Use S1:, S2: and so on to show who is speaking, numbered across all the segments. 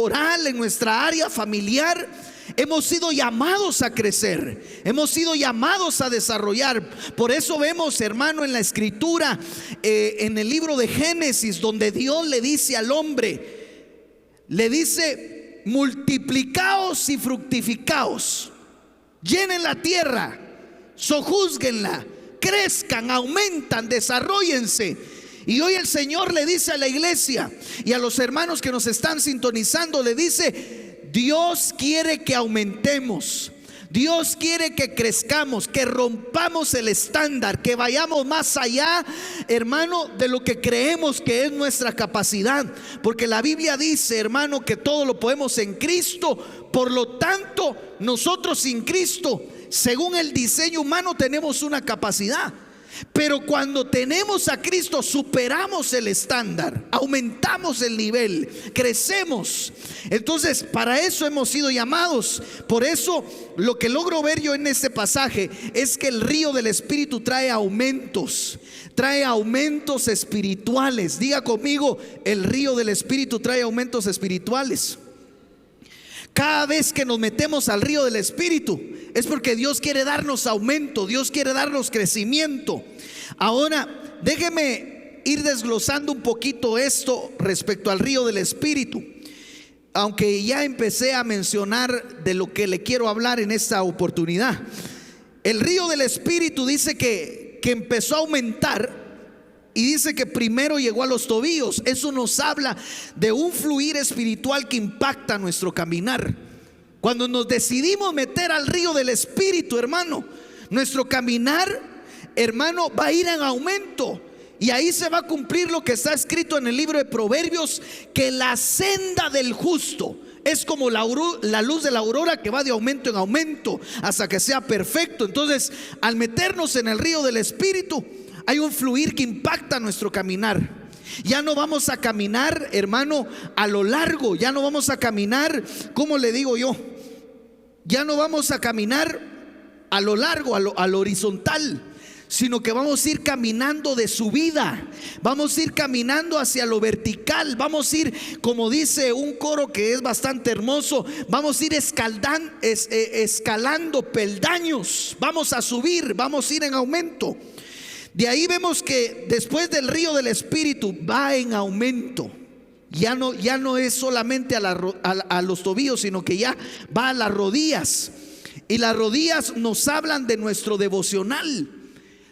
S1: oral, en nuestra área familiar, hemos sido llamados a crecer, hemos sido llamados a desarrollar. Por eso vemos, hermano, en la escritura, en el libro de Génesis, donde Dios le dice al hombre, le dice: multiplicaos y fructificaos, llenen la tierra, sojúzguenla, crezcan, aumentan, desarróllense. Y hoy el Señor le dice a la iglesia y a los hermanos que nos están sintonizando, le dice: Dios quiere que aumentemos, Dios quiere que crezcamos, que rompamos el estándar, que vayamos más allá, hermano, de lo que creemos que es nuestra capacidad. Porque la Biblia dice, hermano, que todo lo podemos en Cristo. Por lo tanto, nosotros sin Cristo, según el diseño humano, tenemos una capacidad. Pero cuando tenemos a Cristo, superamos el estándar, aumentamos el nivel, crecemos. Entonces, para eso hemos sido llamados. Por eso, lo que logro ver yo en este pasaje es que el río del Espíritu trae aumentos espirituales. Diga conmigo: el río del Espíritu trae aumentos espirituales. Cada vez que nos metemos al río del Espíritu es porque Dios quiere darnos aumento, Dios quiere darnos crecimiento. Ahora, déjeme ir desglosando un poquito esto respecto al río del Espíritu, aunque ya empecé a mencionar de lo que le quiero hablar en esta oportunidad. El río del Espíritu dice que empezó a aumentar. Y dice que primero llegó a los tobillos. Eso nos habla de un fluir espiritual que impacta nuestro caminar. Cuando nos decidimos meter al río del Espíritu, hermano, nuestro caminar, hermano, va a ir en aumento. Y ahí se va a cumplir lo que está escrito en el libro de Proverbios, que la senda del justo es como la luz de la aurora, que va de aumento en aumento hasta que sea perfecto. Entonces, al meternos en el río del Espíritu, hay un fluir que impacta nuestro caminar. Ya no vamos a caminar, hermano, a lo largo. Ya no vamos a caminar, ¿cómo le digo yo? Ya no vamos a caminar a lo largo, a lo horizontal, sino que vamos a ir caminando de subida. Vamos a ir caminando hacia lo vertical. Vamos a ir, como dice un coro que es bastante hermoso, vamos a ir escalando peldaños. Vamos a subir, vamos a ir en aumento. De ahí vemos que después del río del Espíritu va en aumento. Ya no es solamente a los tobillos, sino que ya va a las rodillas. Y las rodillas nos hablan de nuestro devocional.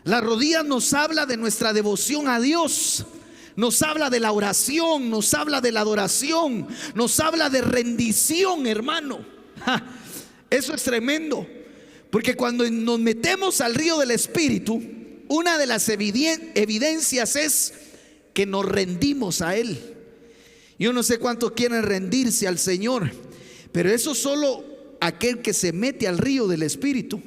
S1: Las rodillas nos habla de nuestra devoción a Dios. Nos habla de la oración, nos habla de la adoración, nos habla de rendición, hermano. Eso es tremendo. Porque cuando nos metemos al río del Espíritu, una de las evidencias es que nos rendimos a Él. Yo no sé cuántos quieren rendirse al Señor, pero eso solo aquel que se mete al río del Espíritu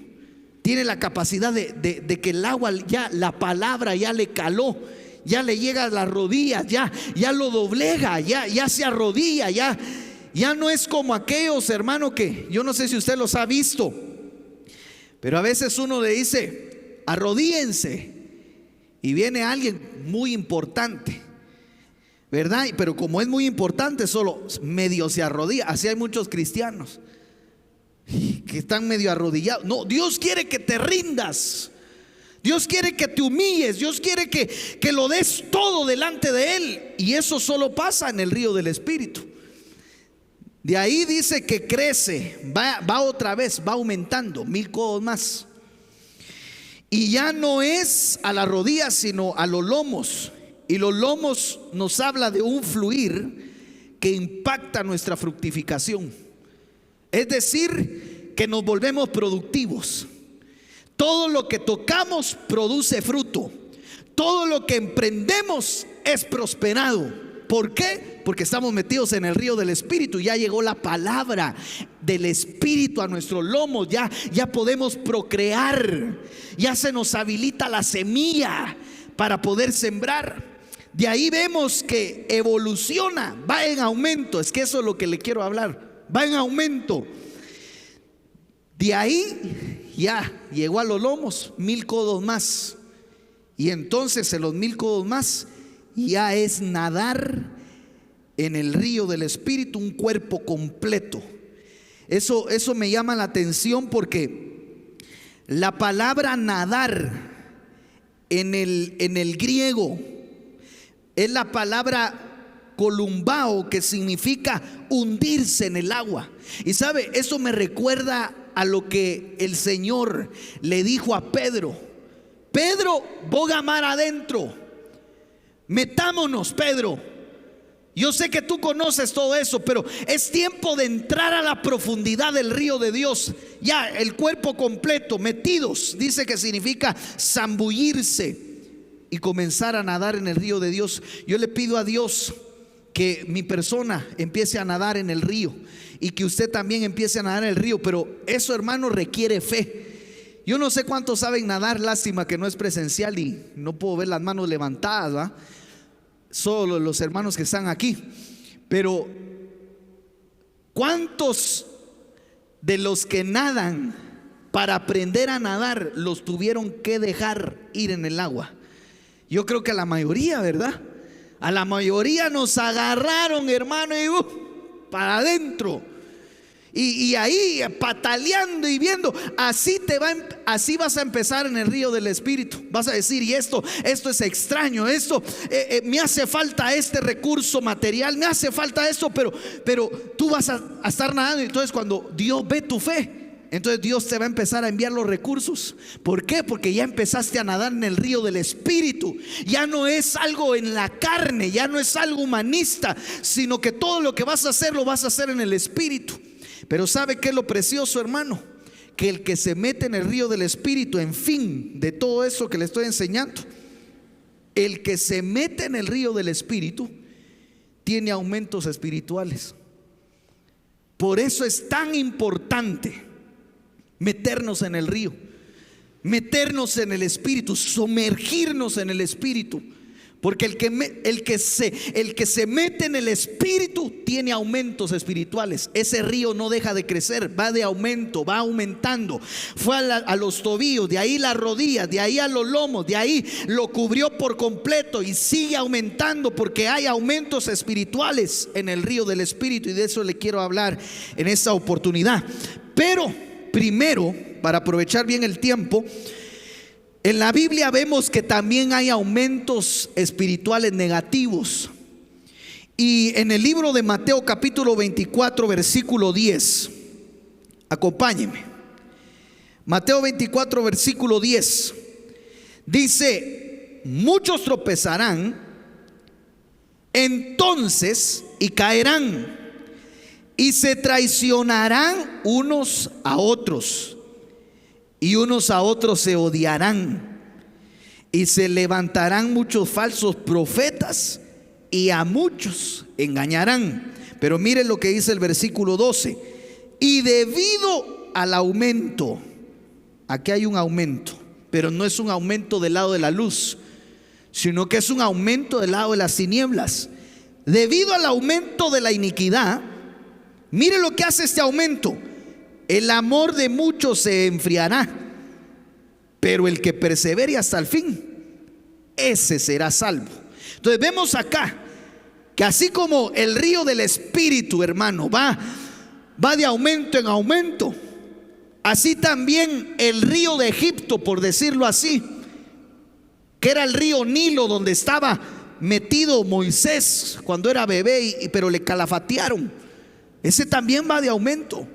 S1: tiene la capacidad de que el agua, ya la palabra ya le caló, ya le llega a las rodillas, ya lo doblega, ya se arrodilla, ya no es como aquellos, hermano, que yo no sé si usted los ha visto, pero a veces uno le dice: arrodíense, y viene alguien muy importante, ¿verdad? Pero como es muy importante, solo medio se arrodilla. Así hay muchos cristianos que están medio arrodillados. No, Dios quiere que te rindas, Dios quiere que te humilles, Dios quiere que lo des todo delante de Él. Y eso solo pasa en el río del Espíritu. De ahí dice que crece, va otra vez, va aumentando 1000 codos más. Y ya no es a las rodillas, sino a los lomos. Y los lomos nos habla de un fluir que impacta nuestra fructificación. Es decir, que nos volvemos productivos. Todo lo que tocamos produce fruto. Todo lo que emprendemos es prosperado. ¿Por qué? Porque estamos metidos en el río del Espíritu. Ya llegó la palabra del Espíritu a nuestros lomos. Ya podemos procrear. Ya se nos habilita la semilla para poder sembrar. De ahí vemos que evoluciona, va en aumento. Es que eso es lo que le quiero hablar. Va en aumento. De ahí ya llegó a los lomos 1000 codos más. Y entonces en los 1000 codos más ya es nadar en el río del Espíritu un cuerpo completo. Eso me llama la atención porque la palabra nadar en el griego es la palabra columbao, que significa hundirse en el agua. Y sabe, eso me recuerda a lo que el Señor le dijo a Pedro: Pedro, boga mar adentro, metámonos, Pedro. Yo sé que tú conoces todo eso, pero es tiempo de entrar a la profundidad del río de Dios. Ya, el cuerpo completo, metidos, dice que significa zambullirse y comenzar a nadar en el río de Dios. Yo le pido a Dios que mi persona empiece a nadar en el río y que usted también empiece a nadar en el río, pero eso, hermano, requiere fe. Yo no sé cuántos saben nadar, lástima que no es presencial y no puedo ver las manos levantadas, ¿va? Solo los hermanos que están aquí. Pero ¿cuántos de los que nadan para aprender a nadar los tuvieron que dejar ir en el agua? Yo creo que a la mayoría, ¿verdad? A la mayoría nos agarraron, hermano, y para adentro. Y ahí pataleando y viendo, así vas a empezar en el río del Espíritu. Vas a decir: y esto es extraño, esto me hace falta este recurso material, me hace falta esto, pero tú vas a estar nadando. Entonces, cuando Dios ve tu fe, entonces Dios te va a empezar a enviar los recursos. ¿Por qué? Porque ya empezaste a nadar en el río del Espíritu. Ya no es algo en la carne, ya no es algo humanista, sino que todo lo que vas a hacer lo vas a hacer en el Espíritu. Pero ¿sabe qué es lo precioso, hermano? Que el que se mete en el río del Espíritu, en fin, de todo eso que le estoy enseñando, el que se mete en el río del Espíritu tiene aumentos espirituales. Por eso es tan importante meternos en el río, meternos en el Espíritu, sumergirnos en el Espíritu. Porque el que se mete en el Espíritu tiene aumentos espirituales. Ese río no deja de crecer, va de aumento, va aumentando. Fue a los tobillos, de ahí las rodillas, de ahí a los lomos, de ahí lo cubrió por completo y sigue aumentando, porque hay aumentos espirituales en el río del Espíritu. Y de eso le quiero hablar en esta oportunidad. Pero primero, para aprovechar bien el tiempo, en la Biblia vemos que también hay aumentos espirituales negativos. Y en el libro de Mateo capítulo 24 versículo 10, acompáñenme. Mateo 24 versículo 10 dice: muchos tropezarán entonces y caerán, y se traicionarán unos a otros, y unos a otros se odiarán, y se levantarán muchos falsos profetas y a muchos engañarán. Pero miren lo que dice el versículo 12: y debido al aumento, aquí hay un aumento, pero no es un aumento del lado de la luz, sino que es un aumento del lado de las tinieblas. Debido al aumento de la iniquidad, mire lo que hace este aumento: el amor de muchos se enfriará, pero el que persevere hasta el fin, ese será salvo. Entonces vemos acá que así como el río del Espíritu, hermano, va de aumento en aumento, así también el río de Egipto, por decirlo así, que era el río Nilo donde estaba metido Moisés cuando era bebé, pero le calafatearon, ese también va de aumento.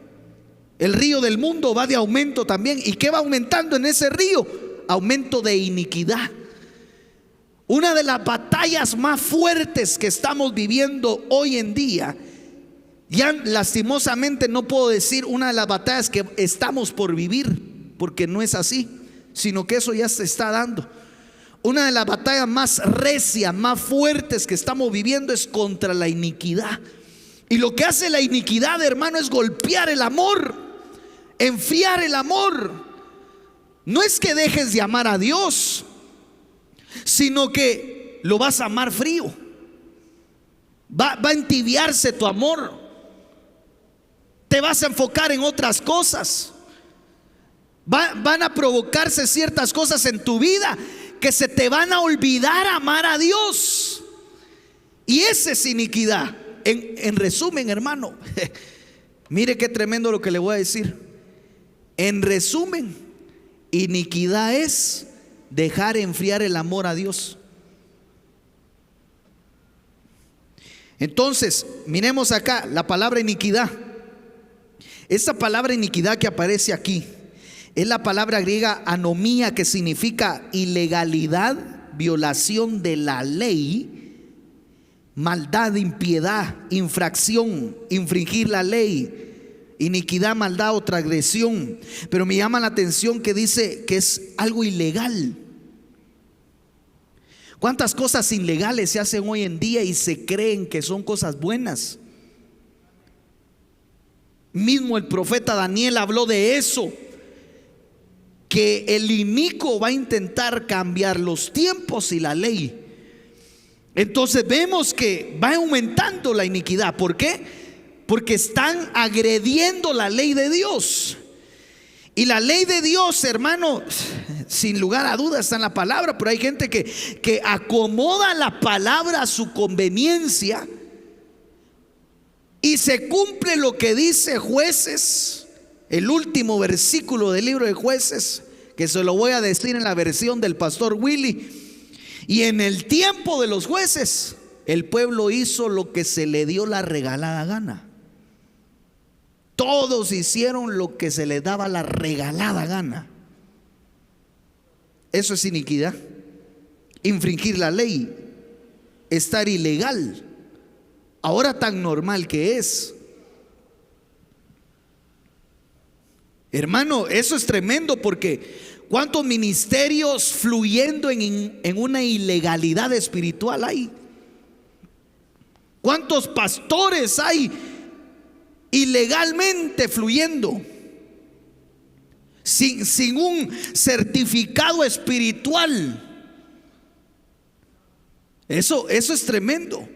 S1: El río del mundo va de aumento también. ¿Y qué va aumentando en ese río? Aumento de iniquidad. Una de las batallas más fuertes que estamos viviendo hoy en día, ya lastimosamente no puedo decir una de las batallas que estamos por vivir, porque no es así, sino que eso ya se está dando. Una de las batallas más recias, más fuertes que estamos viviendo es contra la iniquidad. Y lo que hace la iniquidad, hermano, es golpear el amor, enfriar el amor. No es que dejes de amar a Dios, sino que lo vas a amar frío. Va a entibiarse tu amor. Te vas a enfocar en otras cosas. Van a provocarse ciertas cosas en tu vida que se te van a olvidar amar a Dios. Y esa es iniquidad. en resumen, hermano, mire qué tremendo lo que le voy a decir. En resumen, iniquidad es dejar enfriar el amor a Dios. Entonces, miremos acá la palabra iniquidad. Esta palabra iniquidad que aparece aquí es la palabra griega anomía, que significa ilegalidad, violación de la ley, maldad, impiedad, infracción, infringir la ley, iniquidad, maldad o transgresión. Pero me llama la atención que dice que es algo ilegal. ¿Cuántas cosas ilegales se hacen hoy en día y se creen que son cosas buenas? Mismo el profeta Daniel habló de eso, que el inicuo va a intentar cambiar los tiempos y la ley. Entonces vemos que va aumentando la iniquidad. ¿Por qué? Porque están agrediendo la ley de Dios. Y la ley de Dios, hermano, sin lugar a dudas está en la palabra, pero hay gente que acomoda la palabra a su conveniencia y se cumple lo que dice Jueces, el último versículo del libro de Jueces, que se lo voy a decir en la versión del pastor Willy. Y en el tiempo de los jueces, el pueblo hizo lo que se le dio la regalada gana. Todos hicieron lo que se les daba la regalada gana. Eso es iniquidad. Infringir la ley, estar ilegal, ahora tan normal que es. Hermano, eso es tremendo, porque ¿cuántos ministerios fluyendo en una ilegalidad espiritual hay? ¿Cuántos pastores hay ilegalmente fluyendo, sin un certificado espiritual? Eso es tremendo.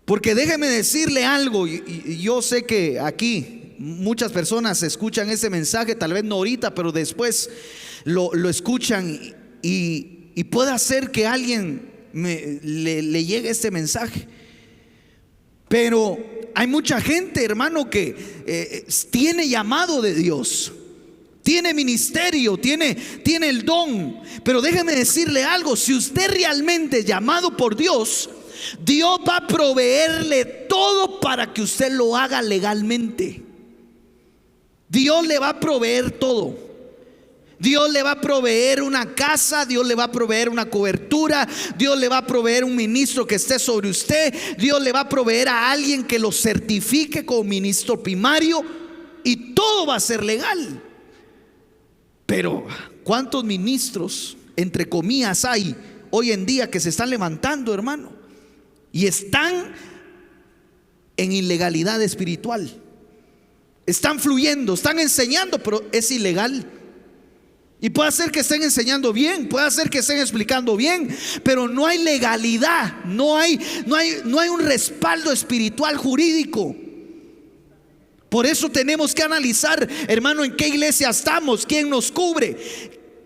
S1: Porque déjeme decirle algo, y yo sé que aquí muchas personas escuchan ese mensaje, tal vez no ahorita, pero después lo escuchan, y puede hacer que a alguien le llegue este mensaje. Pero hay mucha gente, hermano, que tiene llamado de Dios, tiene ministerio, tiene el don. Pero déjeme decirle algo: si usted realmente es llamado por Dios, Dios va a proveerle todo para que usted lo haga legalmente. Dios le va a proveer todo. Dios le va a proveer una casa, Dios le va a proveer una cobertura, Dios le va a proveer un ministro que esté sobre usted, Dios le va a proveer a alguien que lo certifique como ministro primario, y todo va a ser legal. Pero ¿cuántos ministros, entre comillas, hay hoy en día que se están levantando, hermano, y están en ilegalidad espiritual? Están fluyendo, están enseñando, pero es ilegal. Y puede ser que estén enseñando bien, puede ser que estén explicando bien, pero no hay legalidad, no hay un respaldo espiritual jurídico. Por eso tenemos que analizar, hermano, en qué iglesia estamos, quién nos cubre,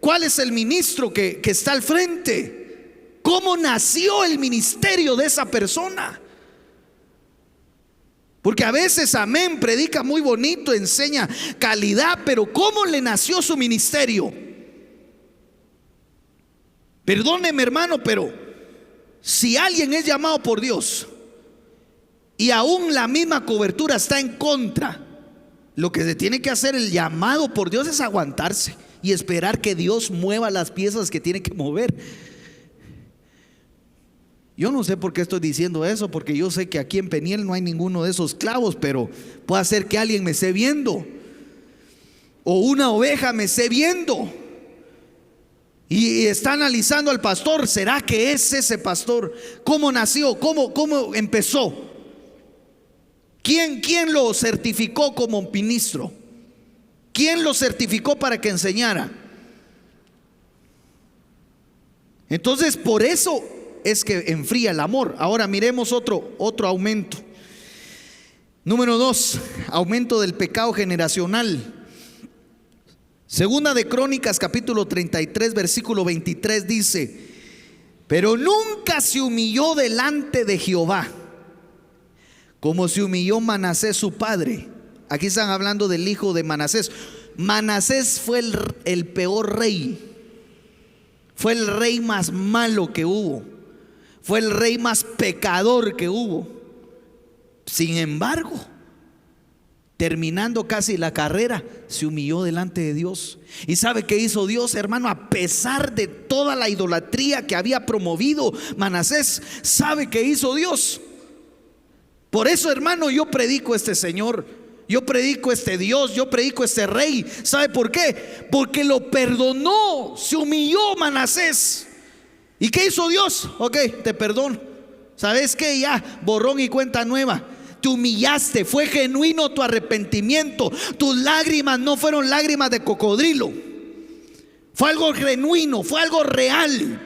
S1: cuál es el ministro que está al frente, cómo nació el ministerio de esa persona. Porque a veces, amén, predica muy bonito, enseña calidad, pero ¿cómo le nació su ministerio? Perdóneme, hermano, pero si alguien es llamado por Dios y aún la misma cobertura está en contra, lo que se tiene que hacer, el llamado por Dios, es aguantarse y esperar que Dios mueva las piezas que tiene que mover. Yo no sé por qué estoy diciendo eso, porque yo sé que aquí en Peniel no hay ninguno de esos clavos, pero puede ser que alguien me esté viendo, o una oveja me esté viendo y está analizando al pastor. ¿Será que es ese pastor? ¿Cómo nació? ¿Cómo empezó? ¿Quién lo certificó como ministro? ¿Quién lo certificó para que enseñara? Entonces, por eso es que enfría el amor. Ahora miremos otro aumento. Número 2, aumento del pecado generacional. Segunda de Crónicas, capítulo 33, versículo 23 dice: pero nunca se humilló delante de Jehová, como se humilló Manasés su padre. Aquí están hablando del hijo de Manasés. Manasés fue el peor rey. Fue el rey más malo que hubo. Fue el rey más pecador que hubo. Sin embargo, terminando casi la carrera, se humilló delante de Dios. ¿Y sabe qué hizo Dios, hermano? A pesar de toda la idolatría que había promovido Manasés, ¿sabe qué hizo Dios? Por eso, hermano, yo predico este Señor, yo predico este Dios, yo predico este rey. ¿Sabe por qué? Porque lo perdonó, se humilló Manasés. ¿Y qué hizo Dios? Ok, te perdono. ¿Sabes qué? Ya, borrón y cuenta nueva. Te humillaste, fue genuino tu arrepentimiento. Tus lágrimas no fueron lágrimas de cocodrilo. Fue algo genuino, fue algo real.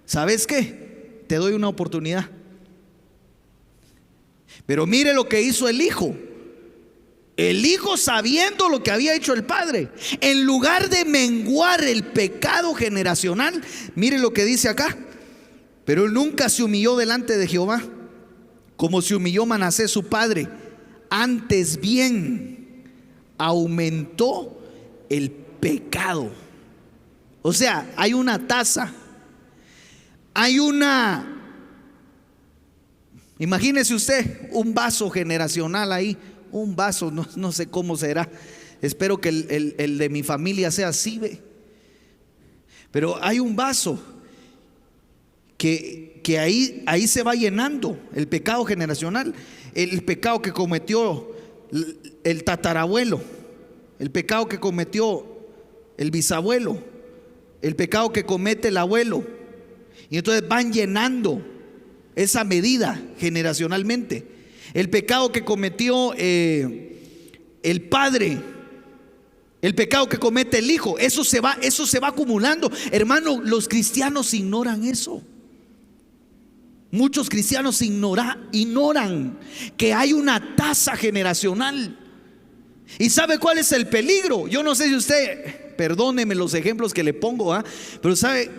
S1: ¿Sabes qué? Te doy una oportunidad. Pero mire lo que hizo el hijo. El hijo, sabiendo lo que había hecho el padre, en lugar de menguar el pecado generacional, mire lo que dice acá: pero él nunca se humilló delante de Jehová como se humilló Manasés su padre, antes bien aumentó el pecado. O sea, hay una tasa, hay una, imagínese usted un vaso generacional ahí, un vaso, no sé cómo será, espero que el de mi familia sea así, ¿ve? Pero hay un vaso que ahí se va llenando el pecado generacional, el pecado que cometió el tatarabuelo, el pecado que cometió el bisabuelo, el pecado que comete el abuelo, y entonces van llenando esa medida generacionalmente. El pecado que cometió el padre, el pecado que comete el hijo, eso se va acumulando. Hermano, los cristianos ignoran eso. Muchos cristianos ignoran que hay una tasa generacional. ¿Y sabe cuál es el peligro? Yo no sé si usted, perdóneme los ejemplos que le pongo, pero ¿sabe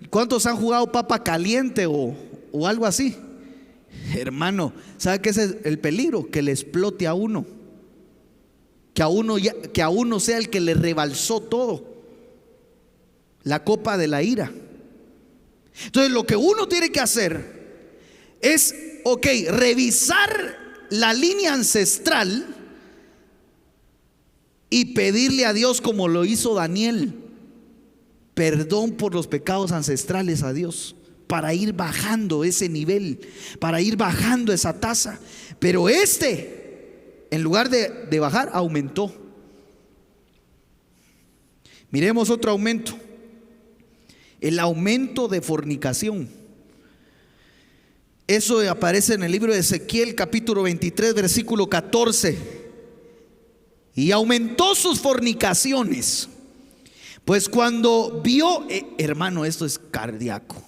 S1: cuántos han jugado papa caliente o algo así? Hermano, ¿sabe qué es el peligro? Que le explote a uno, que a uno sea el que le rebalsó todo, la copa de la ira. Entonces lo que uno tiene que hacer es, revisar la línea ancestral y pedirle a Dios, como lo hizo Daniel, perdón por los pecados ancestrales a Dios, para ir bajando ese nivel, para ir bajando esa tasa. Pero en lugar de bajar, aumentó. Miremos otro aumento: el aumento de fornicación. Eso aparece en el libro de Ezequiel capítulo 23 versículo 14. Y aumentó sus fornicaciones, pues cuando vio, hermano, esto es cardíaco,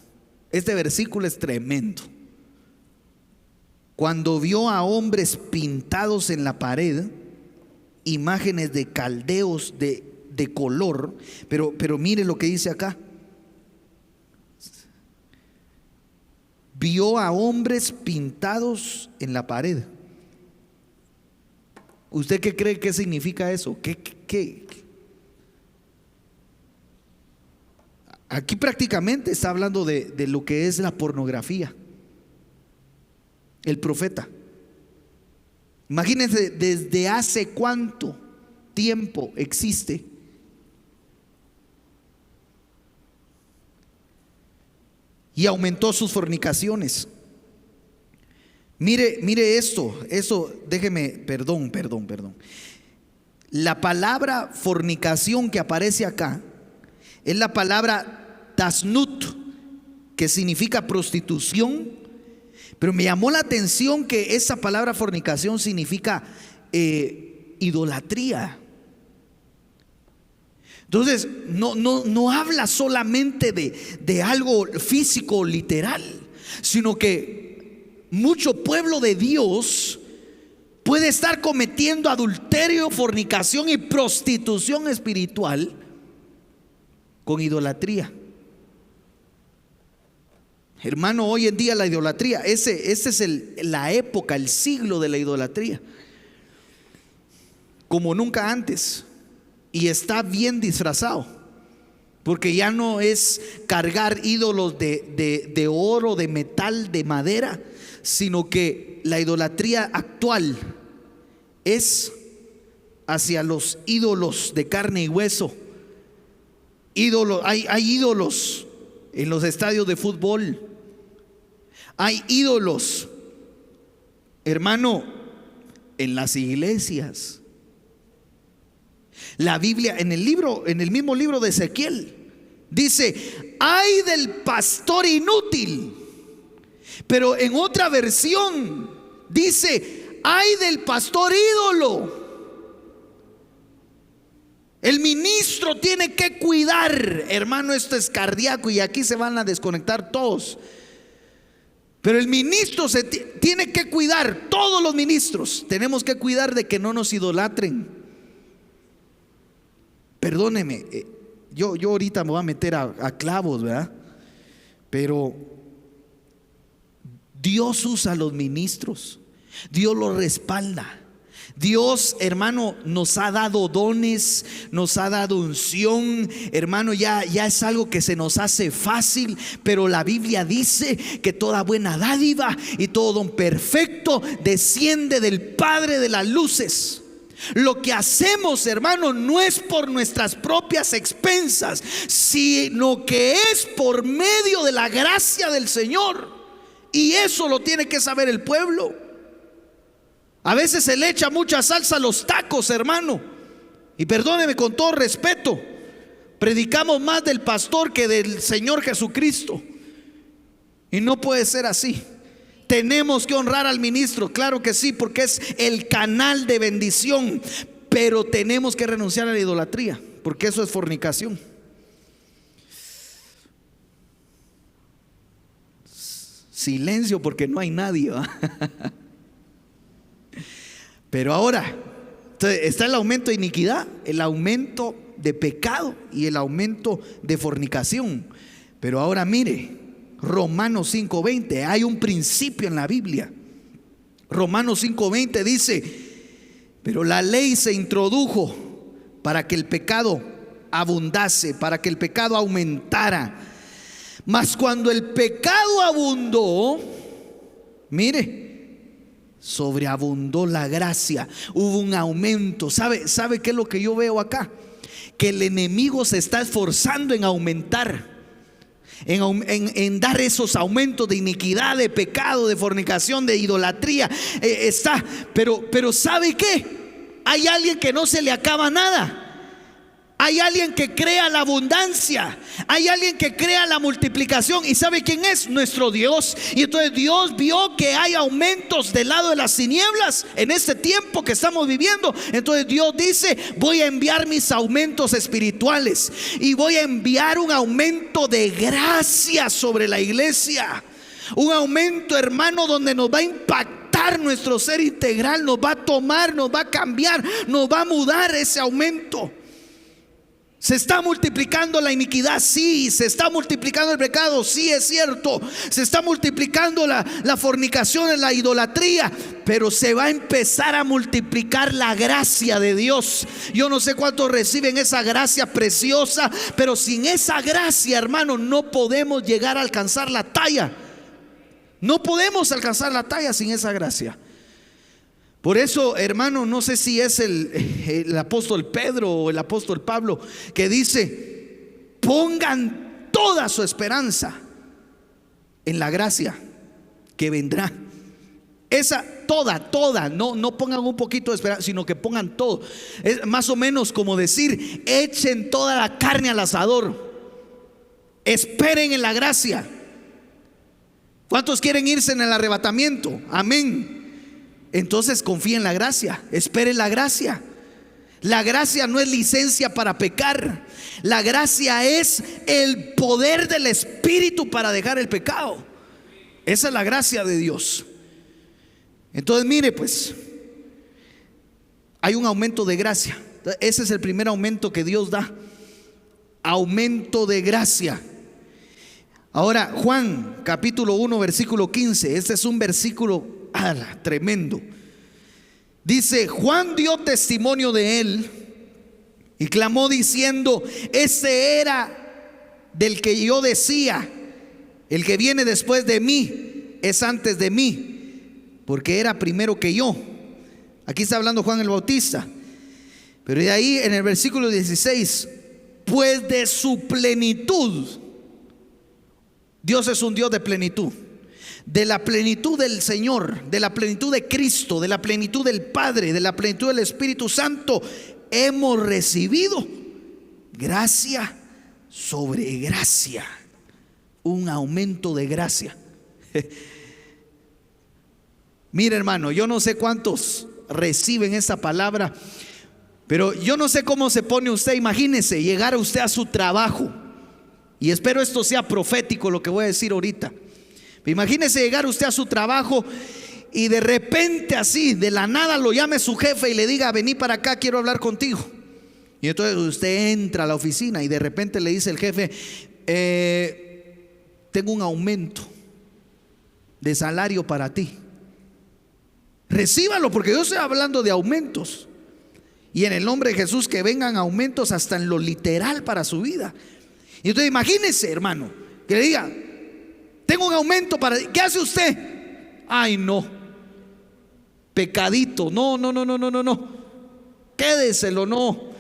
S1: este versículo es tremendo. Cuando vio a hombres pintados en la pared, imágenes de caldeos de color, pero mire lo que dice acá: vio a hombres pintados en la pared. ¿Usted qué cree que significa eso? ¿Qué? Aquí prácticamente está hablando de lo que es la pornografía. El profeta, imagínense desde hace cuánto tiempo existe. Y aumentó sus fornicaciones. Mire esto, déjeme, perdón. La palabra fornicación que aparece acá es la palabra tasnut, que significa prostitución. Pero me llamó la atención que esa palabra fornicación significa idolatría. Entonces no habla solamente de algo físico literal, sino que mucho pueblo de Dios puede estar cometiendo adulterio, fornicación y prostitución espiritual con idolatría. Hermano, hoy en día la idolatría, ese es la época, el siglo de la idolatría, como nunca antes. Y está bien disfrazado, porque ya no es cargar ídolos de oro, de metal, de madera, sino que la idolatría actual es hacia los ídolos de carne y hueso. Hay ídolos en los estadios de fútbol. Hay ídolos, hermano, en las iglesias. La Biblia, en el mismo libro de Ezequiel, dice: ay del pastor inútil. Pero en otra versión dice: ay del pastor ídolo. El ministro tiene que cuidar, hermano, esto es cardíaco y aquí se van a desconectar todos. Pero el ministro tiene que cuidar, todos los ministros tenemos que cuidar de que no nos idolatren. Perdóneme, yo ahorita me voy a meter a clavos, ¿verdad? Pero Dios usa a los ministros, Dios los respalda. Dios, hermano, nos ha dado dones, nos ha dado unción, hermano, ya es algo que se nos hace fácil. Pero la Biblia dice que toda buena dádiva y todo don perfecto desciende del Padre de las luces. Lo que hacemos, hermano, no es por nuestras propias expensas, sino que es por medio de la gracia del Señor. Y eso lo tiene que saber el pueblo. A veces se le echa mucha salsa a los tacos, hermano. Y perdóneme, con todo respeto, predicamos más del pastor que del Señor Jesucristo. Y no puede ser así. Tenemos que honrar al ministro, claro que sí, porque es el canal de bendición. Pero tenemos que renunciar a la idolatría, porque eso es fornicación. Silencio, porque no hay nadie, ¿va? Pero ahora está el aumento de iniquidad, el aumento de pecado y el aumento de fornicación. Pero ahora mire, Romanos 5:20, hay un principio en la Biblia. Romanos 5:20 dice: pero la ley se introdujo para que el pecado abundase, para que el pecado aumentara. Mas cuando el pecado abundó, mire, sobreabundó la gracia, hubo un aumento. ¿Sabe qué es lo que yo veo acá? Que el enemigo se está esforzando en aumentar, en dar esos aumentos de iniquidad, de pecado, de fornicación, de idolatría. Pero ¿sabe qué? Hay alguien que no se le acaba nada. Hay alguien que crea la abundancia, hay alguien que crea la multiplicación. ¿Y sabe quién es? Nuestro Dios. Y entonces Dios vio que hay aumentos del lado de las tinieblas en este tiempo que estamos viviendo. Entonces Dios dice: voy a enviar mis aumentos espirituales y voy a enviar un aumento de gracia sobre la iglesia. Un aumento, hermano, donde nos va a impactar nuestro ser integral, nos va a tomar, nos va a cambiar, nos va a mudar ese aumento. ¿Se está multiplicando la iniquidad? Sí. ¿Se está multiplicando el pecado? Sí, es cierto. Se está multiplicando la fornicación, la idolatría. Pero se va a empezar a multiplicar la gracia de Dios. Yo no sé cuántos reciben esa gracia preciosa, pero sin esa gracia, hermano, no podemos llegar a alcanzar la talla. No podemos alcanzar la talla sin esa gracia. Por eso, hermano, no sé si es el apóstol Pedro o el apóstol Pablo que dice: pongan toda su esperanza en la gracia que vendrá. Esa toda, no pongan un poquito de esperanza, sino que pongan todo. Es más o menos como decir: echen toda la carne al asador, esperen en la gracia. ¿Cuántos quieren irse en el arrebatamiento? Amén. Entonces confía en la gracia, espere la gracia. La gracia no es licencia para pecar. La gracia es el poder del Espíritu para dejar el pecado. Esa es la gracia de Dios. Entonces mire, pues hay un aumento de gracia. Ese es el primer aumento que Dios da. Aumento de gracia. Ahora, Juan capítulo 1 versículo 15. Este es un versículo tremendo. Dice: Juan dio testimonio de él y clamó diciendo: este era del que yo decía, el que viene después de mí es antes de mí, porque era primero que yo. Aquí está hablando Juan el Bautista. Pero de ahí en el versículo 16: pues de su plenitud, Dios es un Dios de plenitud, de la plenitud del Señor, de la plenitud de Cristo, de la plenitud del Padre, de la plenitud del Espíritu Santo, hemos recibido gracia sobre gracia, un aumento de gracia. Mira, hermano, yo no sé cuántos reciben esta palabra, pero yo no sé cómo se pone usted. Imagínese llegar a usted a su trabajo, y espero esto sea profético lo que voy a decir ahorita. Imagínese llegar usted a su trabajo y de repente así, de la nada, lo llame su jefe y le diga: vení para acá, quiero hablar contigo. Y entonces usted entra a la oficina y de repente le dice el jefe: tengo un aumento de salario para ti. Recíbalo, porque yo estoy hablando de aumentos. Y en el nombre de Jesús que vengan aumentos hasta en lo literal para su vida. Y entonces imagínese, hermano, que le diga: tengo un aumento para... ¿Qué hace usted? Ay, no, pecadito, no, quédeselo, no,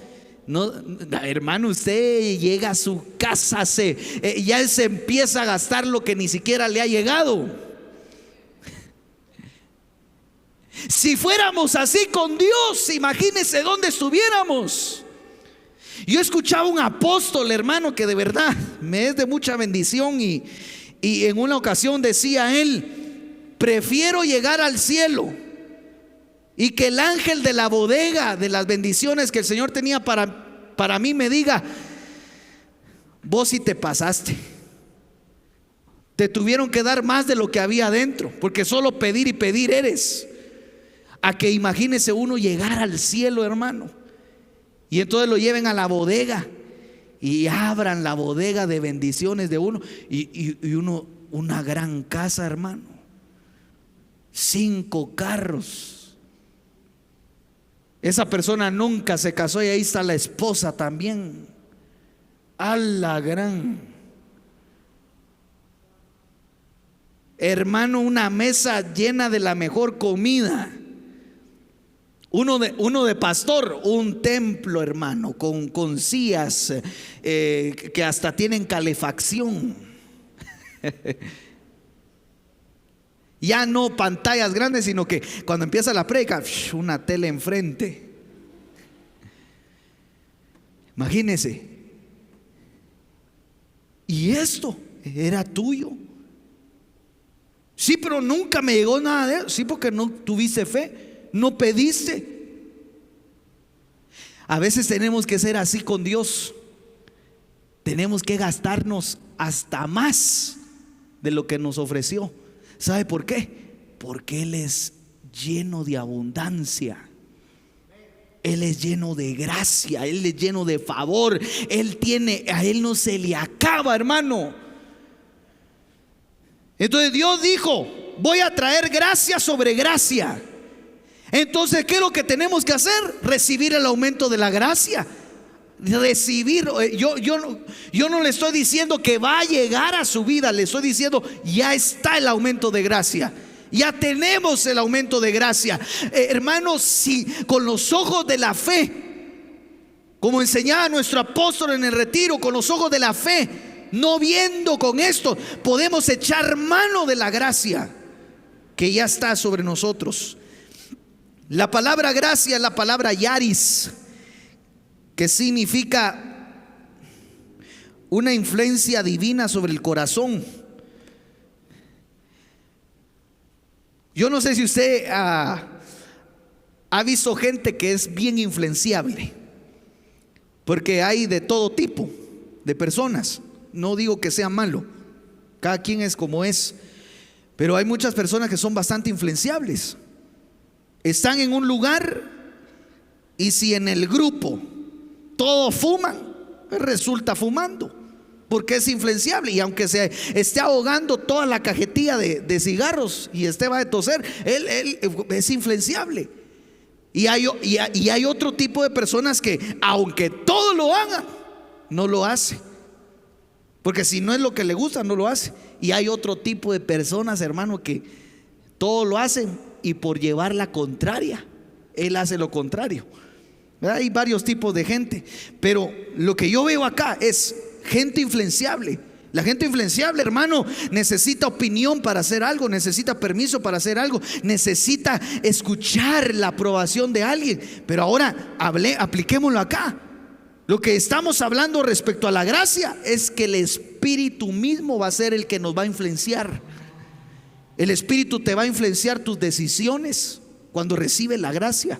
S1: hermano, usted llega a su casa, ya él se empieza a gastar lo que ni siquiera le ha llegado. Si fuéramos así con Dios, imagínese dónde estuviéramos. Yo escuchaba un apóstol, hermano, que de verdad me es de mucha bendición, y en una ocasión decía él: prefiero llegar al cielo y que el ángel de la bodega de las bendiciones que el Señor tenía para mí me diga: vos sí te pasaste, te tuvieron que dar más de lo que había adentro, porque solo pedir y pedir eres. A que imagínese uno llegar al cielo, hermano, y entonces lo lleven a la bodega y abran la bodega de bendiciones de uno, y uno, una gran casa, hermano, 5 carros. Esa persona nunca se casó y ahí está la esposa también. A la gran, hermano, una mesa llena de la mejor comida. Uno de pastor, un templo, hermano, con sillas que hasta tienen calefacción. Ya no pantallas grandes, sino que cuando empieza la prédica, una tele enfrente. Imagínese. Y esto era tuyo. Sí, pero nunca me llegó nada de eso. Sí, porque no tuviste fe, no pediste. A veces tenemos que ser así con Dios. Tenemos que gastarnos hasta más de lo que nos ofreció. ¿Sabe por qué? Porque Él es lleno de abundancia. Él es lleno de gracia, Él es lleno de favor. A Él no se le acaba, hermano. Entonces Dios dijo: voy a traer gracia sobre gracia. Entonces, ¿qué es lo que tenemos que hacer? Recibir el aumento de la gracia. Recibir. Yo no le estoy diciendo que va a llegar a su vida, le estoy diciendo: ya está el aumento de gracia. Ya tenemos el aumento de gracia. Hermanos, si con los ojos de la fe, como enseñaba nuestro apóstol en el retiro, con los ojos de la fe, no viendo con esto, podemos echar mano de la gracia que ya está sobre nosotros. La palabra gracia es la palabra yaris, que significa una influencia divina sobre el corazón. Yo no sé si usted ha visto gente que es bien influenciable, porque hay de todo tipo de personas. No digo que sea malo, cada quien es como es, pero hay muchas personas que son bastante influenciables. Están en un lugar y si en el grupo todos fuman, resulta fumando. porque es influenciable. Y aunque se esté ahogando toda la cajetilla de cigarros y va a toser, él es influenciable. Y hay otro tipo de personas que, aunque todo lo haga, no lo hace, porque si no es lo que le gusta, no lo hace. Y hay otro tipo de personas, hermano, que todo lo hacen y por llevar la contraria, él hace lo contrario. Hay varios tipos de gente, pero lo que yo veo acá es gente influenciable. La gente influenciable, hermano, necesita opinión para hacer algo, necesita permiso para hacer algo, necesita escuchar la aprobación de alguien. Pero ahora apliquémoslo acá. Lo que estamos hablando respecto a la gracia es que el Espíritu mismo va a ser el que nos va a influenciar. El Espíritu te va a influenciar tus decisiones cuando recibes la gracia.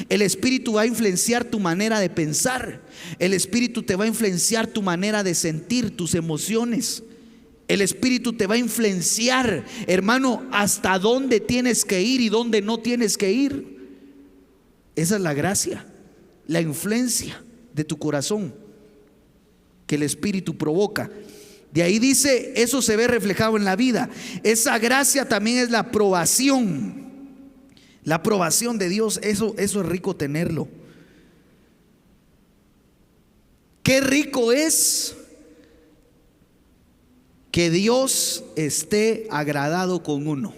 S1: El Espíritu va a influenciar tu manera de pensar. El Espíritu te va a influenciar tu manera de sentir, tus emociones. El Espíritu te va a influenciar, hermano, hasta dónde tienes que ir y dónde no tienes que ir. Esa es la gracia, la influencia de tu corazón que el Espíritu provoca. De ahí dice, eso se ve reflejado en la vida. Esa gracia también es la aprobación. La aprobación de Dios, eso es rico tenerlo. Qué rico es que Dios esté agradado con uno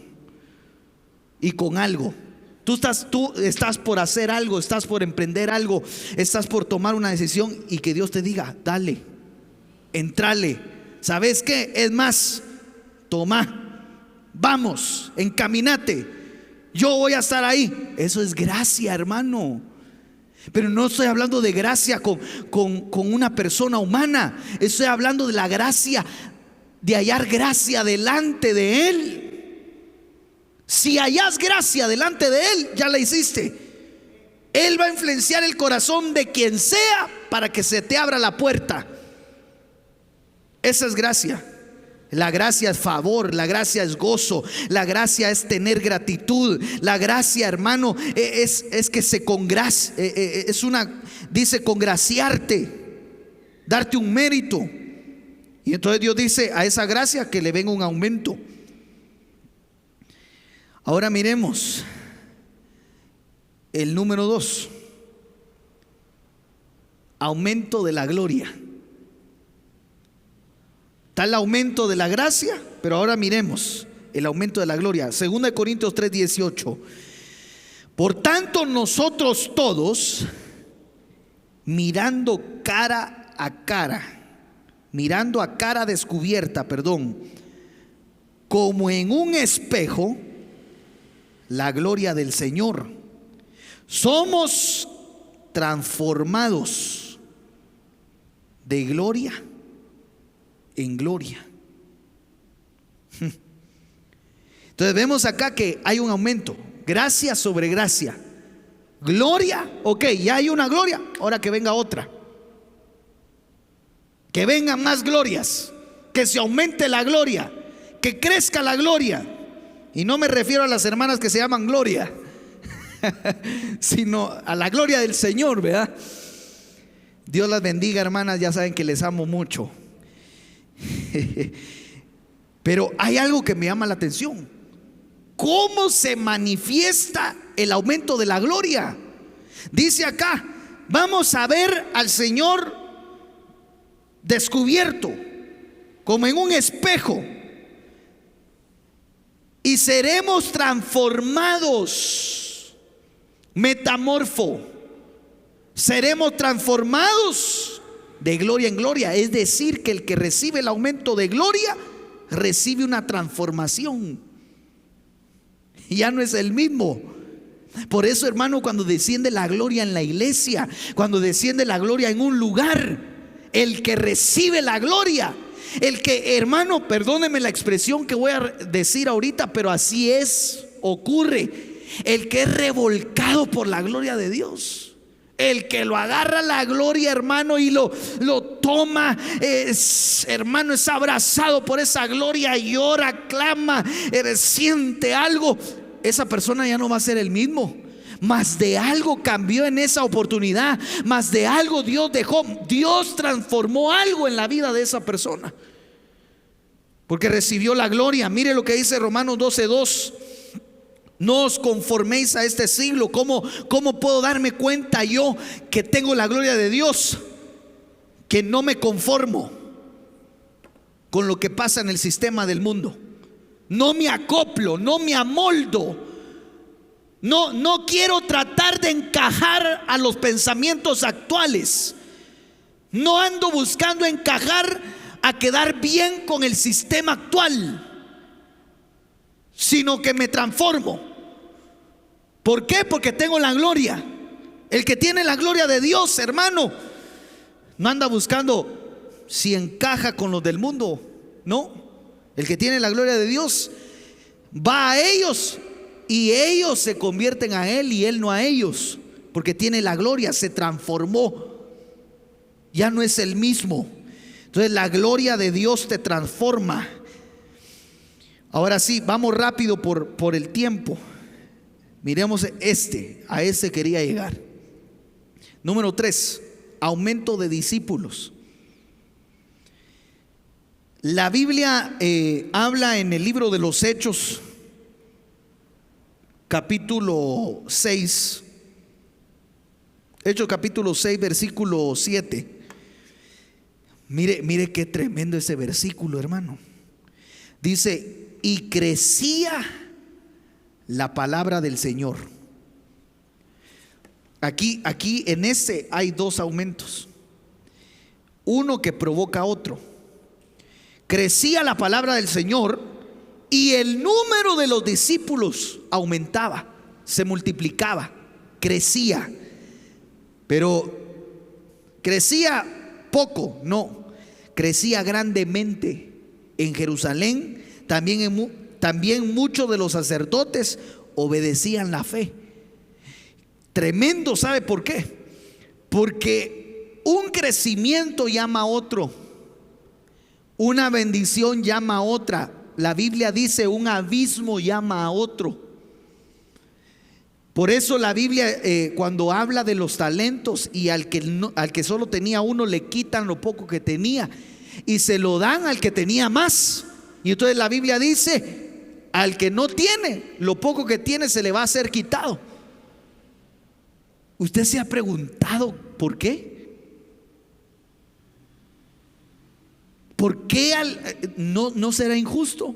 S1: y con algo. Tú estás por hacer algo, estás por emprender algo, estás por tomar una decisión y que Dios te diga, dale, entrale. ¿Sabes qué? Es más, toma, vamos, encamínate. Yo voy a estar ahí. Eso es gracia, hermano. Pero no estoy hablando de gracia con una persona humana. Estoy hablando de la gracia, de hallar gracia delante de Él. Si hallas gracia delante de Él, ya la hiciste. Él va a influenciar el corazón de quien sea para que se te abra la puerta. Esa es gracia. La gracia es favor, la gracia es gozo, la gracia es tener gratitud. La gracia, hermano, es que se congracia, dice congraciarte, darte un mérito. Y entonces Dios dice a esa gracia que le venga un aumento. Ahora miremos el número 2, aumento de la gloria. Está el aumento de la gracia, pero ahora miremos el aumento de la gloria. 2 Corintios 3:18. Por tanto, nosotros todos, mirando a cara descubierta, como en un espejo, la gloria del Señor, somos transformados de gloria en gloria. Entonces vemos acá que hay un aumento, gracia sobre gracia. Gloria, ok, ya hay una gloria, ahora que venga otra. Que vengan más glorias, que se aumente la gloria, que crezca la gloria. Y no me refiero a las hermanas que se llaman Gloria, sino a la gloria del Señor, ¿verdad? Dios las bendiga, hermanas, ya saben que les amo mucho. Pero hay algo que me llama la atención. ¿Cómo se manifiesta el aumento de la gloria? Dice acá, vamos a ver al Señor descubierto como en un espejo y seremos transformados, metamorfo, seremos transformados de gloria en gloria. Es decir, que el que recibe el aumento de gloria recibe una transformación, ya no es el mismo. Por eso, hermano, cuando desciende la gloria en la iglesia, cuando desciende la gloria en un lugar, el que recibe la gloria, el que, hermano, perdóneme la expresión que voy a decir ahorita, pero así es, ocurre, el que es revolcado por la gloria de Dios, el que lo agarra la gloria, hermano, y lo toma, hermano, es abrazado por esa gloria, llora, clama, siente algo. Esa persona ya no va a ser el mismo. Más de algo cambió en esa oportunidad, más de algo Dios dejó, Dios transformó algo en la vida de esa persona, porque recibió la gloria. Mire lo que dice Romanos 12:2. No os conforméis a este siglo. ¿Cómo puedo darme cuenta yo que tengo la gloria de Dios? Que no me conformo con lo que pasa en el sistema del mundo. No me acoplo, no me amoldo. No quiero tratar de encajar a los pensamientos actuales. No ando buscando encajar a quedar bien con el sistema actual, sino que me transformo. ¿Por qué? Porque tengo la gloria. El que tiene la gloria de Dios, hermano, no anda buscando si encaja con los del mundo. No, el que tiene la gloria de Dios va a ellos y ellos se convierten a él y él no a ellos, porque tiene la gloria, se transformó, ya no es el mismo. Entonces la gloria de Dios te transforma. Ahora sí, vamos rápido por el tiempo. Miremos a ese quería llegar. Número 3, aumento de discípulos. La Biblia habla en el libro de los Hechos, capítulo 6, Hechos capítulo 6, versículo 7. Mire qué tremendo ese versículo, hermano. Dice: y crecía la palabra del Señor. Aquí en este hay dos aumentos, uno que provoca otro. Crecía la palabra del Señor y el número de los discípulos aumentaba, se multiplicaba, crecía. Pero crecía poco, no, crecía grandemente en Jerusalén. También muchos de los sacerdotes obedecían la fe. Tremendo, ¿sabe por qué? Porque un crecimiento llama a otro, una bendición llama a otra. La Biblia dice: un abismo llama a otro. Por eso la Biblia cuando habla de los talentos y al que solo tenía uno le quitan lo poco que tenía y se lo dan al que tenía más. Y entonces la Biblia dice: al que no tiene, lo poco que tiene se le va a ser quitado. ¿Usted se ha preguntado por qué? ¿Por qué no será injusto?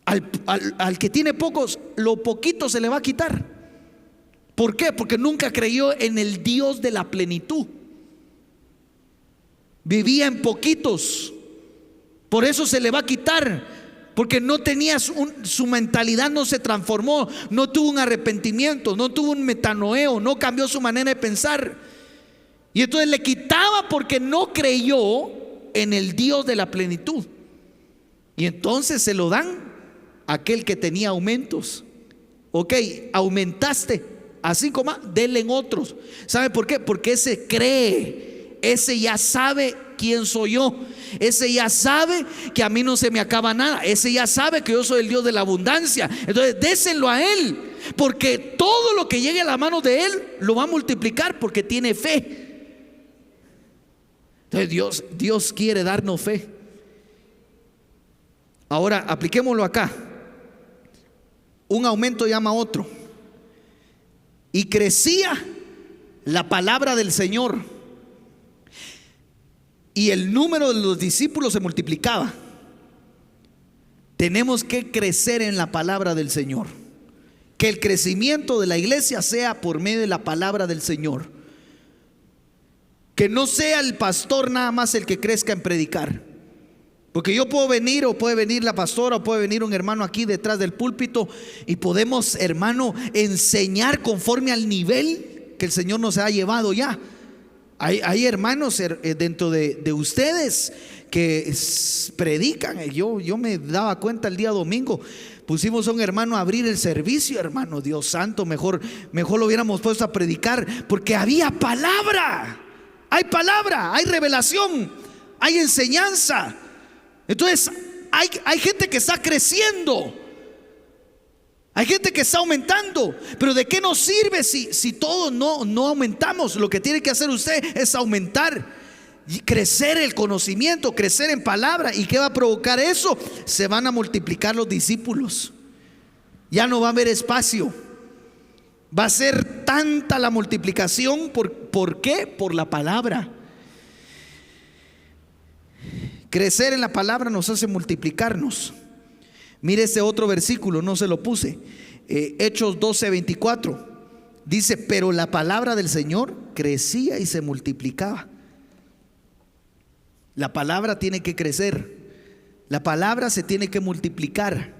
S1: Al que tiene pocos, lo poquito se le va a quitar. ¿Por qué? Porque nunca creyó en el Dios de la plenitud. Vivía en poquitos. Por eso se le va a quitar, porque no tenía su mentalidad, no se transformó, no tuvo un arrepentimiento, no tuvo un metanoeo, no cambió su manera de pensar. Y entonces le quitaba porque no creyó en el Dios de la plenitud. Y entonces se lo dan a aquel que tenía aumentos. Ok, aumentaste a 5 más, denle en otros. ¿Sabe por qué? Porque ese cree, ese ya sabe quién soy yo, ese ya sabe que a mí no se me acaba nada, ese ya sabe que yo soy el Dios de la abundancia. Entonces désenlo a él, porque todo lo que llegue a la mano de él lo va a multiplicar porque tiene fe. Entonces Dios quiere darnos fe. Ahora apliquémoslo acá. Un aumento llama a otro. Y crecía la palabra del Señor y el número de los discípulos se multiplicaba. Tenemos que crecer en la palabra del Señor. Que el crecimiento de la iglesia sea por medio de la palabra del Señor. Que no sea el pastor nada más el que crezca en predicar. Porque yo puedo venir, o puede venir la pastora, o puede venir un hermano aquí detrás del púlpito, y podemos, hermano, enseñar conforme al nivel que el Señor nos ha llevado ya. Hay hermanos dentro de ustedes que predican. Yo me daba cuenta el día domingo. Pusimos a un hermano a abrir el servicio, hermano. Dios santo, mejor lo hubiéramos puesto a predicar, porque había palabra. Hay palabra, hay revelación, hay enseñanza. Entonces hay gente que está creciendo. Hay gente que está aumentando, pero ¿de qué nos sirve si todos no aumentamos? Lo que tiene que hacer usted es aumentar, crecer el conocimiento, crecer en palabra. ¿Y qué va a provocar eso? Se van a multiplicar los discípulos. Ya no va a haber espacio. Va a ser tanta la multiplicación. ¿Por qué? Por la palabra. Crecer en la palabra nos hace multiplicarnos. Mire este otro versículo, no se lo puse. Hechos 12:24. Dice: pero la palabra del Señor crecía y se multiplicaba. La palabra tiene que crecer. La palabra se tiene que multiplicar.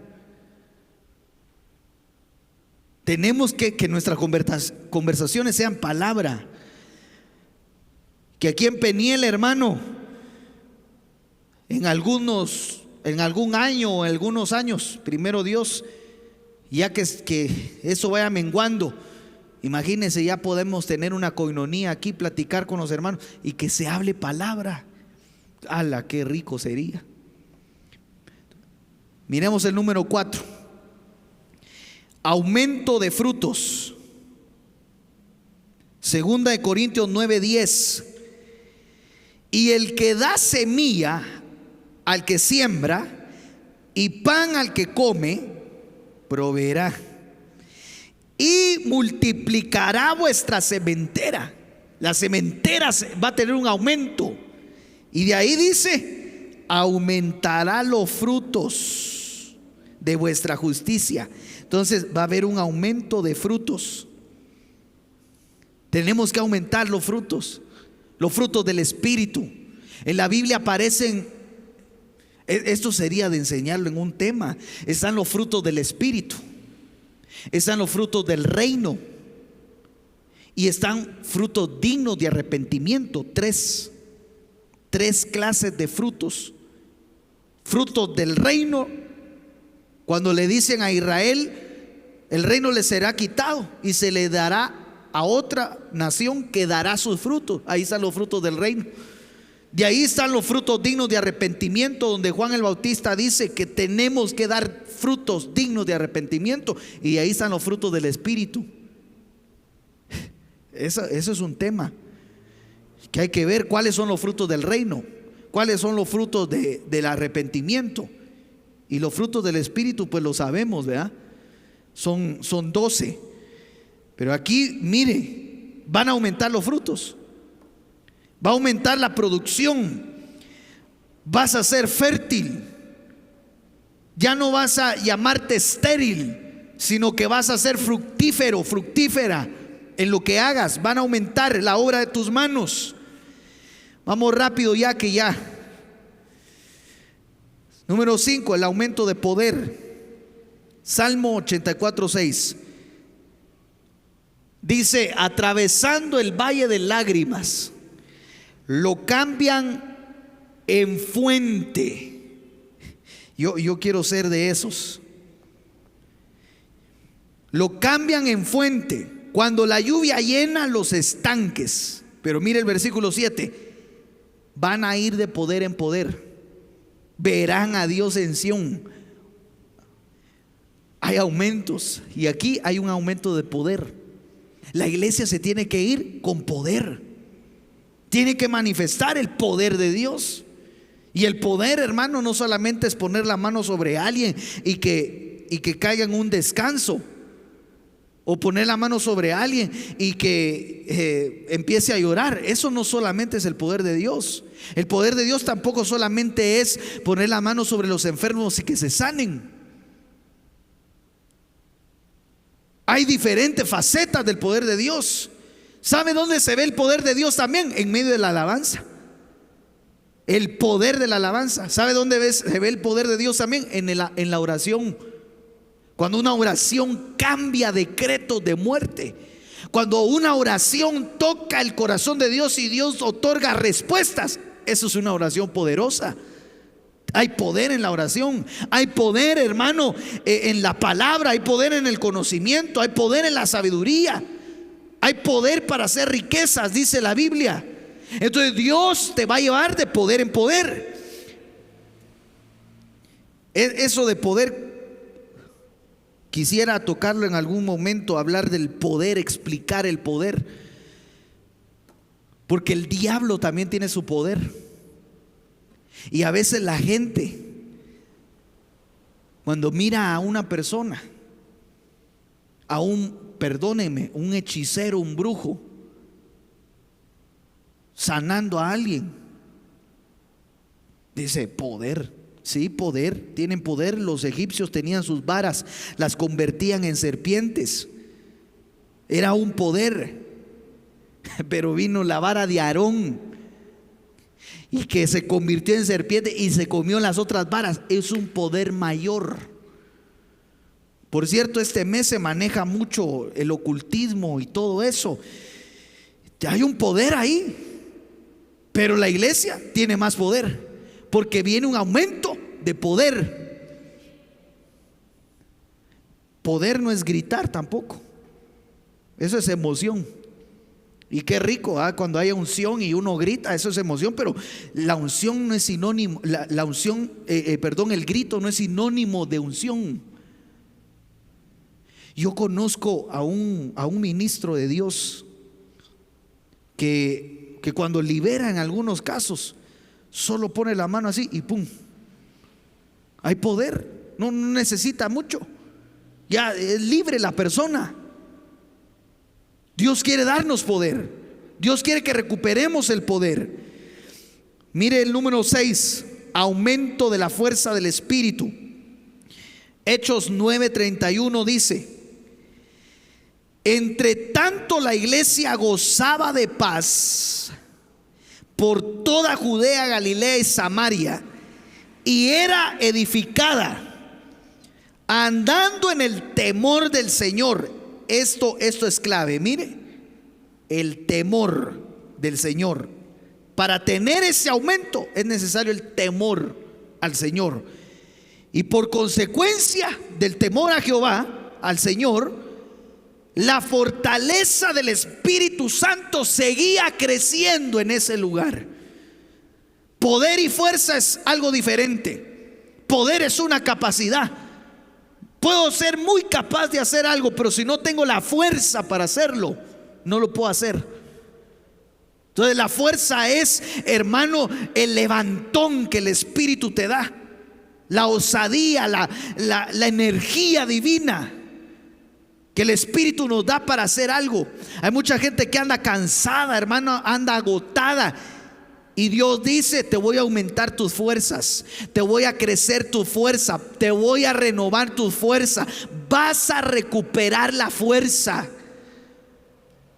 S1: Tenemos que nuestras conversaciones sean palabra. Que aquí en Peniel, hermano, en algún año o algunos años, primero Dios, ya que eso vaya menguando, imagínense, ya podemos tener una coinonía aquí, platicar con los hermanos y que se hable palabra. ¡Hala, qué rico sería! Miremos el número 4. Aumento de frutos. Segunda de Corintios 9:10. Y el que da semilla al que siembra y pan al que come, proveerá y multiplicará vuestra sementera. La sementera va a tener un aumento. Y de ahí dice: aumentará los frutos de vuestra justicia. Entonces va a haber un aumento de frutos. Tenemos que aumentar los frutos del Espíritu. En la Biblia aparecen, esto sería de enseñarlo en un tema, están los frutos del Espíritu, están los frutos del reino y están frutos dignos de arrepentimiento. Tres clases de frutos. Frutos del reino, cuando le dicen a Israel: el reino le será quitado y se le dará a otra nación que dará sus frutos. Ahí están los frutos del reino. De ahí están los frutos dignos de arrepentimiento, donde Juan el Bautista dice que tenemos que dar frutos dignos de arrepentimiento. Y ahí están los frutos del Espíritu. Eso es un tema que hay que ver cuáles son los frutos del reino, cuáles son los frutos del arrepentimiento. Y los frutos del Espíritu pues lo sabemos, ¿verdad? Son 12. Pero aquí, mire, van a aumentar los frutos. Va a aumentar la producción. Vas a ser fértil. Ya no vas a llamarte estéril, sino que vas a ser fructífero, fructífera en lo que hagas. Van a aumentar la obra de tus manos. Vamos rápido ya que ya. Número 5, el aumento de poder. Salmo 84:6. Dice: atravesando el valle de lágrimas, lo cambian en fuente. Yo quiero ser de esos. Lo cambian en fuente. Cuando la lluvia llena los estanques. Pero mire el versículo 7. Van a ir de poder en poder. Verán a Dios en Sión. Hay aumentos. Y aquí hay un aumento de poder. La iglesia se tiene que ir con poder. Tiene que manifestar el poder de Dios. Y el poder, hermano, no solamente es poner la mano sobre alguien y que caiga en un descanso, o poner la mano sobre alguien y que empiece a llorar. Eso no solamente es el poder de Dios. El poder de Dios tampoco solamente es poner la mano sobre los enfermos y que se sanen. Hay diferentes facetas del poder de Dios. ¿Sabe dónde se ve el poder de Dios también? En medio de la alabanza. El poder de la alabanza. ¿Sabe dónde se ve el poder de Dios también? En la oración. Cuando una oración cambia decretos de muerte. Cuando una oración toca el corazón de Dios y Dios otorga respuestas. Eso es una oración poderosa. Hay poder en la oración. Hay poder, hermano, en la palabra. Hay poder en el conocimiento. Hay poder en la sabiduría. Hay poder para hacer riquezas, dice la Biblia. Entonces Dios te va a llevar de poder en poder. Eso de poder Quisiera tocarlo en algún momento, hablar del poder, explicar el poder, porque el diablo también tiene su poder. Y a veces la gente, cuando mira a una persona, a perdónenme, un hechicero, un brujo, sanando a alguien, dice: poder. Sí, poder, tienen poder. Los egipcios tenían sus varas, las convertían en serpientes. Era un poder. Pero vino la vara de Aarón y que se convirtió en serpiente y se comió las otras varas. Es un poder mayor. Por cierto, este mes se maneja mucho el ocultismo y todo eso. Hay un poder ahí, pero la iglesia tiene más poder, porque viene un aumento de poder. Poder no es gritar tampoco. Eso es emoción. Y qué rico, cuando hay unción y uno grita, eso es emoción. Pero la unción no es sinónimo, la unción, el grito no es sinónimo de unción. Yo conozco a un ministro de Dios que cuando libera en algunos casos, solo pone la mano así y pum, hay poder. No necesita mucho, ya es libre la persona. Dios quiere darnos poder. Dios quiere que recuperemos el poder. Mire el número 6, aumento de la fuerza del Espíritu. Hechos 9:31 dice: entre tanto la iglesia gozaba de paz por toda Judea, Galilea y Samaria, y era edificada, andando en el temor del Señor. Esto es clave, mire, el temor del Señor. Para tener ese aumento es necesario el temor al Señor. Y por consecuencia del temor a Jehová, al Señor, la fortaleza del Espíritu Santo seguía creciendo en ese lugar. Poder y fuerza es algo diferente. Poder es una capacidad. Puedo ser muy capaz de hacer algo, pero si no tengo la fuerza para hacerlo, no lo puedo hacer. Entonces la fuerza es, hermano, el levantón que el Espíritu te da, la osadía, la energía divina que el Espíritu nos da para hacer algo. Hay mucha gente que anda cansada, hermano, anda agotada, y Dios dice: te voy a aumentar tus fuerzas, te voy a crecer tu fuerza, te voy a renovar tu fuerza, vas a recuperar la fuerza.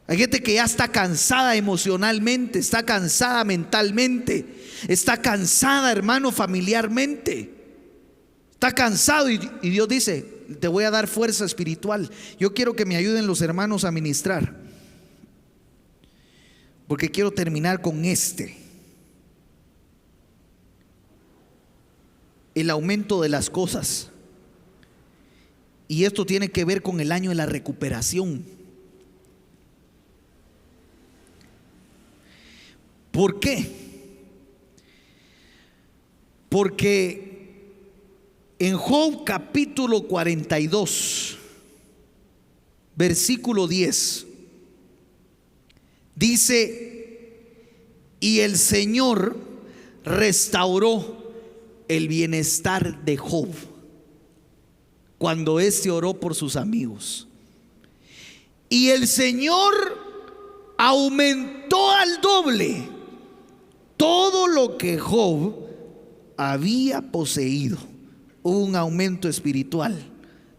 S1: Hay gente que ya está cansada emocionalmente, está cansada mentalmente, está cansada, hermano, familiarmente. Está cansado y Dios dice: te voy a dar fuerza espiritual. Yo quiero que me ayuden los hermanos a ministrar, porque quiero terminar con el aumento de las cosas. Y esto tiene que ver con el año de la recuperación. ¿Por qué? Porque en Job capítulo 42, versículo 10, dice: y el Señor restauró el bienestar de Job cuando éste oró por sus amigos. Y el Señor aumentó al doble todo lo que Job había poseído. Hubo un aumento espiritual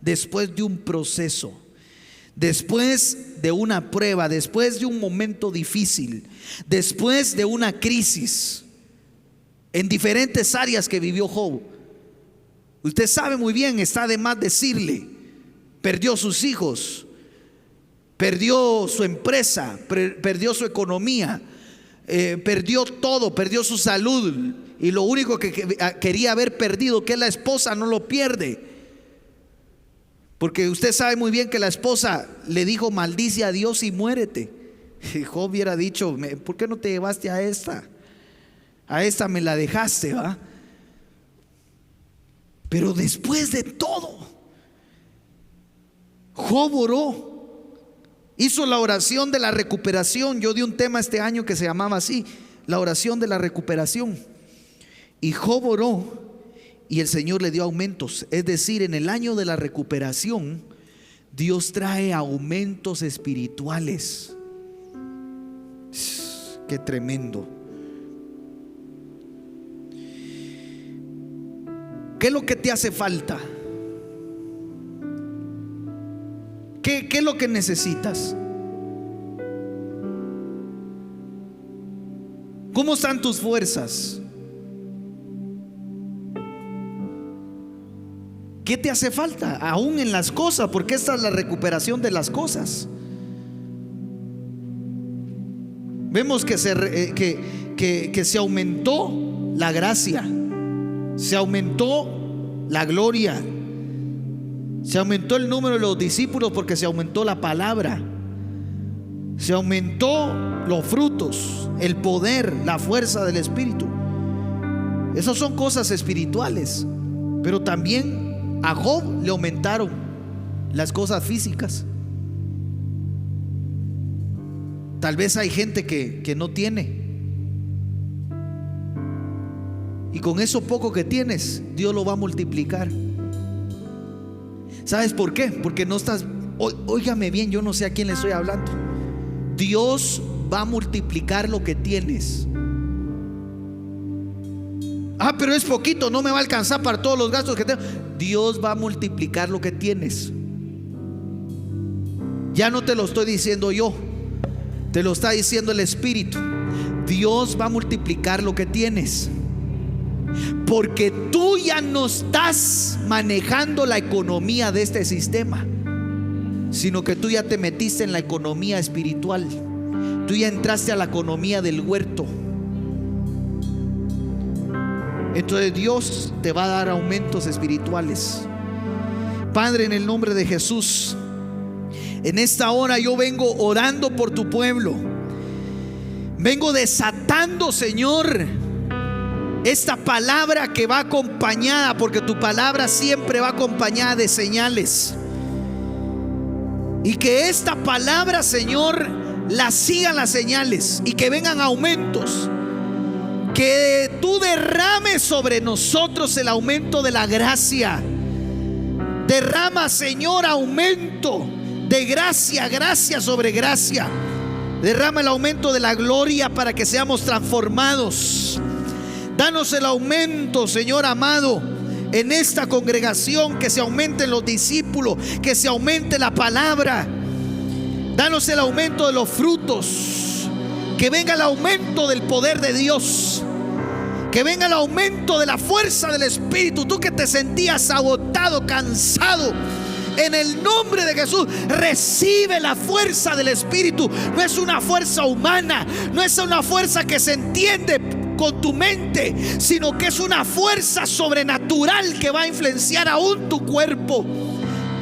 S1: después de un proceso, después de una prueba, después de un momento difícil, después de una crisis en diferentes áreas que vivió Job. Usted sabe muy bien, está de más decirle: perdió sus hijos, perdió su empresa, perdió su economía, perdió todo, perdió su salud, y lo único que quería haber perdido, que es la esposa, no lo pierde. Porque usted sabe muy bien que la esposa le dijo: maldice a Dios y muérete. Y Job hubiera dicho: ¿por qué no te llevaste a esta? A esta me la dejaste, ¿va? Pero después de todo, Job oró, hizo la oración de la recuperación. Yo di un tema este año que se llamaba así, la oración de la recuperación. Y Job oró y el Señor le dio aumentos. Es decir, en el año de la recuperación, Dios trae aumentos espirituales. Qué tremendo. ¿Qué es lo que te hace falta? ¿Qué es lo que necesitas? ¿Cómo están tus fuerzas? ¿Qué te hace falta? Aún en las cosas, porque esta es la recuperación de las cosas. Vemos que se aumentó la gracia, se aumentó la gloria, se aumentó el número de los discípulos porque se aumentó la palabra, se aumentó los frutos, el poder, la fuerza del Espíritu. Esas son cosas espirituales. Pero también a Job le aumentaron las cosas físicas. Tal vez hay gente que no tiene, y con eso poco que tienes, Dios lo va a multiplicar. ¿Sabes por qué? Porque no estás, óigame bien, yo no sé a quién le estoy hablando. Dios va a multiplicar lo que tienes. Pero es poquito, no me va a alcanzar para todos los gastos que tengo. Dios va a multiplicar lo que tienes. Ya no te lo estoy diciendo yo, te lo está diciendo el Espíritu. Dios va a multiplicar lo que tienes, porque tú ya no estás manejando la economía de este sistema, sino que tú ya te metiste en la economía espiritual. Tú ya entraste a la economía del huerto. Entonces Dios te va a dar aumentos espirituales. Padre, en el nombre de Jesús, en esta hora yo vengo orando por tu pueblo. Vengo desatando, Señor, esta palabra que va acompañada, porque tu palabra siempre va acompañada de señales. Y que esta palabra, Señor, la sigan las señales y que vengan aumentos. Que tú derrames sobre nosotros el aumento de la gracia. Derrama, Señor, aumento de gracia, gracia sobre gracia. Derrama el aumento de la gloria para que seamos transformados. Danos el aumento, Señor amado, en esta congregación. Que se aumenten los discípulos, que se aumente la palabra. Danos el aumento de los frutos. Que venga el aumento del poder de Dios. Que venga el aumento de la fuerza del Espíritu. Tú que te sentías agotado, cansado, en el nombre de Jesús, recibe la fuerza del Espíritu. No es una fuerza humana, no es una fuerza que se entiende con tu mente, sino que es una fuerza sobrenatural que va a influenciar aún tu cuerpo.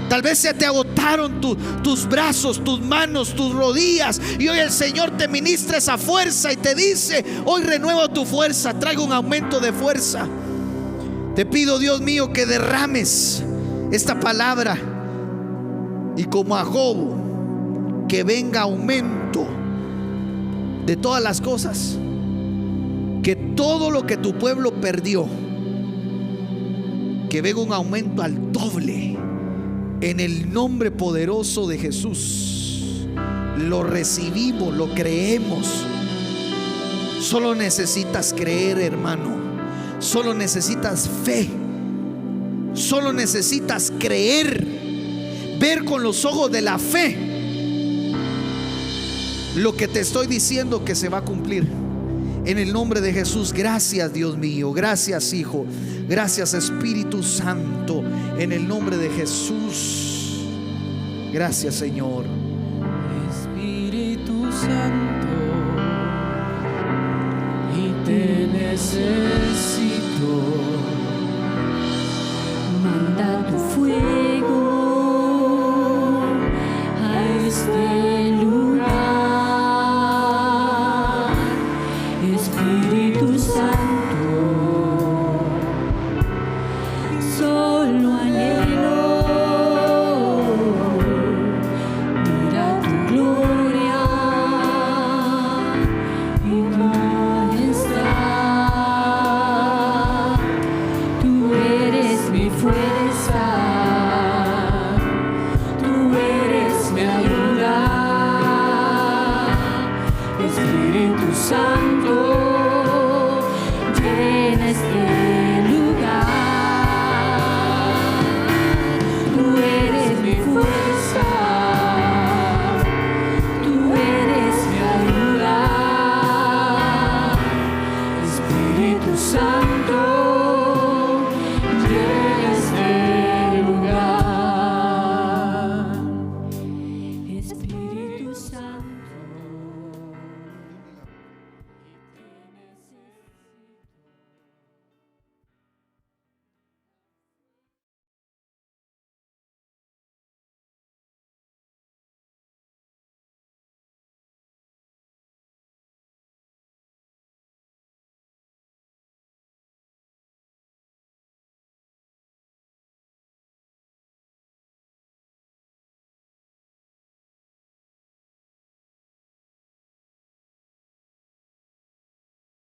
S1: Tal vez se te agotaron tus brazos, tus manos, tus rodillas, y hoy el Señor te ministra esa fuerza y te dice: hoy renuevo tu fuerza, traigo un aumento de fuerza. Te pido, Dios mío, que derrames esta palabra, y como a Job, que venga aumento de todas las cosas. Que todo lo que tu pueblo perdió, que venga un aumento al doble. En el nombre poderoso de Jesús. Lo recibimos, lo creemos. Solo necesitas creer, hermano. Solo necesitas fe. Solo necesitas creer. Ver con los ojos de la fe lo que te estoy diciendo que se va a cumplir. En el nombre de Jesús. Gracias, Dios mío. Gracias, Hijo. Gracias, Espíritu Santo. En el nombre de Jesús. Gracias, Señor.
S2: Espíritu Santo, y te necesito.
S3: Manda tu fuego a este lugar. Espíritu Santo, solo anhelo Santo.